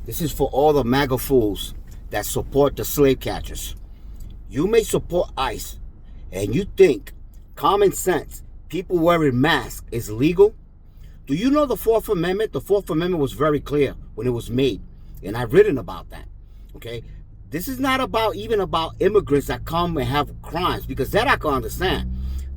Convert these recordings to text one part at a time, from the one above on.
This is for all the MAGA fools that support the slave catchers. You may support ICE, and you think common sense, people wearing masks, is legal? Do you know the Fourth Amendment? The Fourth Amendment was very clear when it was made, and I've written about that. Okay, this is not even about immigrants that come and have crimes, because that I can understand.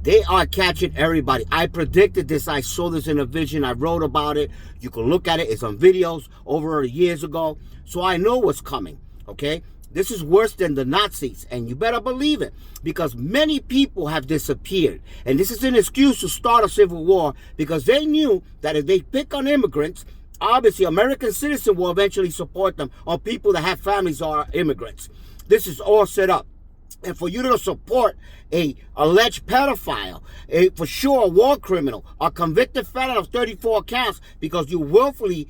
They are catching everybody. I predicted this. I saw this in a vision. I wrote about it. You can look at it. It's on videos over years ago. So I know what's coming, okay? This is worse than the Nazis, and you better believe it, because many people have disappeared. And this is an excuse to start a civil war, because they knew that if they pick on immigrants, obviously American citizens will eventually support them, or people that have families or are immigrants. This is all set up. And for you to support a alleged pedophile, for sure a war criminal, a convicted felon of 34 counts, because you willfully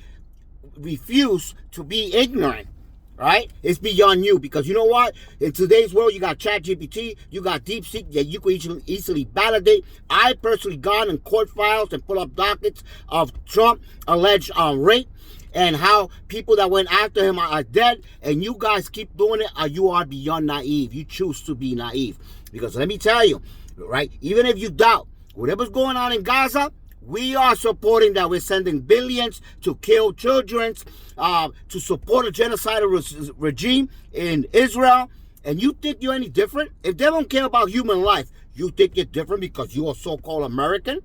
refuse to be ignorant, right? It's beyond you, because you know what? In today's world, you got ChatGPT, you got DeepSeek that you can easily validate. I personally gone in court files and pull up dockets of Trump alleged rape, and how people that went after him are dead, and you guys keep doing it, you are beyond naive. You choose to be naive. Because let me tell you, right, even if you doubt whatever's going on in Gaza, we are supporting that. We're sending billions to kill children, to support a genocidal regime in Israel. And you think you're any different? If they don't care about human life, you think you're different because you are so-called American?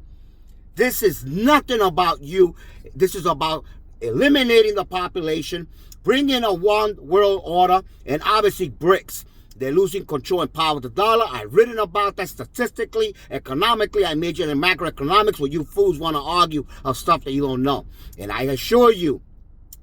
This is nothing about you. This is about eliminating the population, bringing a one world order, and obviously BRICS. They're losing control and power of the dollar. I've written about that statistically, economically. I majored in macroeconomics, where you fools want to argue of stuff that you don't know. And I assure you,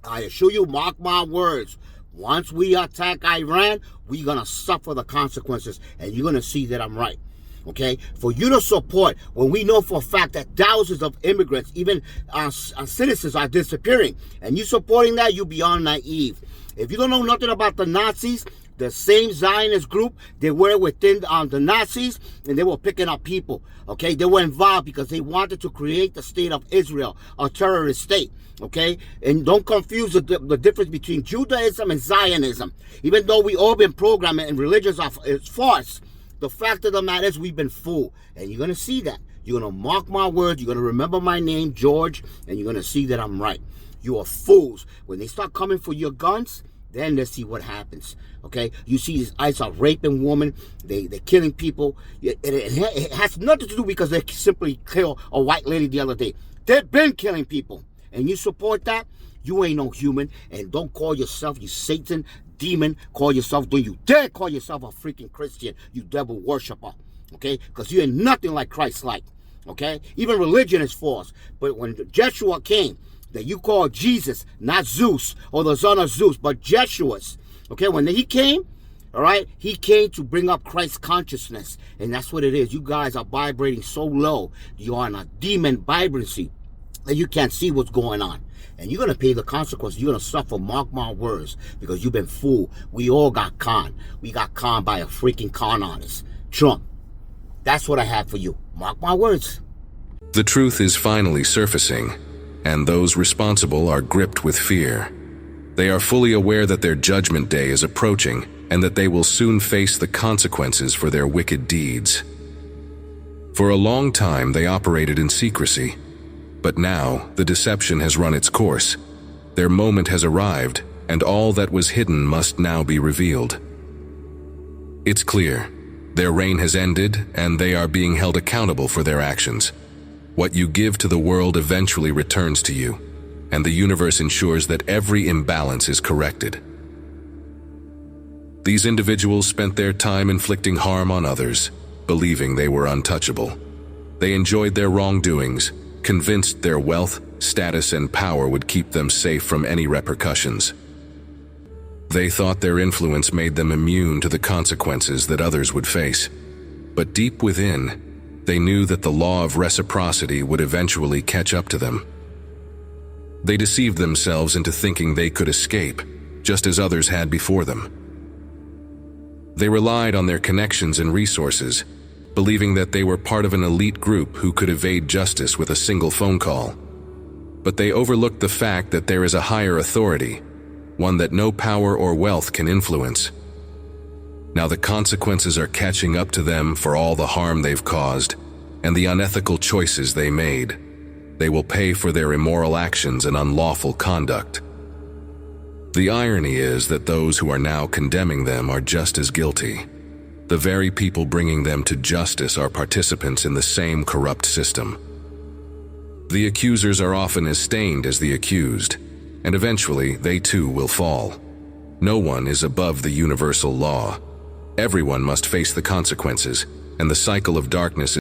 mark my words, once we attack Iran, we're going to suffer the consequences, and you're going to see that I'm right. Okay, for you to support, when we know for a fact that thousands of immigrants, even citizens, are disappearing, and you supporting that, you beyond naive. If you don't know nothing about the Nazis, the same Zionist group, they were within the Nazis, and they were picking up people. Okay, they were involved because they wanted to create the state of Israel, a terrorist state. Okay, and don't confuse the difference between Judaism and Zionism. Even though we all been programmed and religions are false, the fact of the matter is we've been fooled. And you're going to see that. You're going to mark my words. You're going to remember my name, George, and you're going to see that I'm right. You are fools. When they start coming for your guns, then let's see what happens. Okay? You see these ICE are raping women. They're killing people. It has nothing to do because they simply killed a white lady the other day. They've been killing people. And you support that? You ain't no human. And don't call yourself, you Satan, demon, don't you dare call yourself a freaking Christian, you devil worshiper, okay? Because you ain't nothing like Christ-like, okay? Even religion is false. But when Jeshua came, that you call Jesus, not Zeus or the son of Zeus, but Jeshua's, okay? When he came, all right, he came to bring up Christ consciousness, and that's what it is. You guys are vibrating so low, you are in a demon vibrancy, that you can't see what's going on. And you're going to pay the consequences. You're going to suffer, mark my words, because you've been fooled. We all got conned. We got conned by a freaking con artist, Trump. That's what I have for you. Mark my words. The truth is finally surfacing, and those responsible are gripped with fear. They are fully aware that their judgment day is approaching, and that they will soon face the consequences for their wicked deeds. For a long time, they operated in secrecy. But now, the deception has run its course. Their moment has arrived, and all that was hidden must now be revealed. It's clear. Their reign has ended, and they are being held accountable for their actions. What you give to the world eventually returns to you, and the universe ensures that every imbalance is corrected. These individuals spent their time inflicting harm on others, believing they were untouchable. They enjoyed their wrongdoings, convinced their wealth, status, and power would keep them safe from any repercussions. They thought their influence made them immune to the consequences that others would face. But deep within, they knew that the law of reciprocity would eventually catch up to them. They deceived themselves into thinking they could escape, just as others had before them. They relied on their connections and resources, believing that they were part of an elite group who could evade justice with a single phone call. But they overlooked the fact that there is a higher authority, one that no power or wealth can influence. Now the consequences are catching up to them for all the harm they've caused and the unethical choices they made. They will pay for their immoral actions and unlawful conduct. The irony is that those who are now condemning them are just as guilty. The very people bringing them to justice are participants in the same corrupt system. The accusers are often as stained as the accused, and eventually they too will fall. No one is above the universal law. Everyone must face the consequences, and the cycle of darkness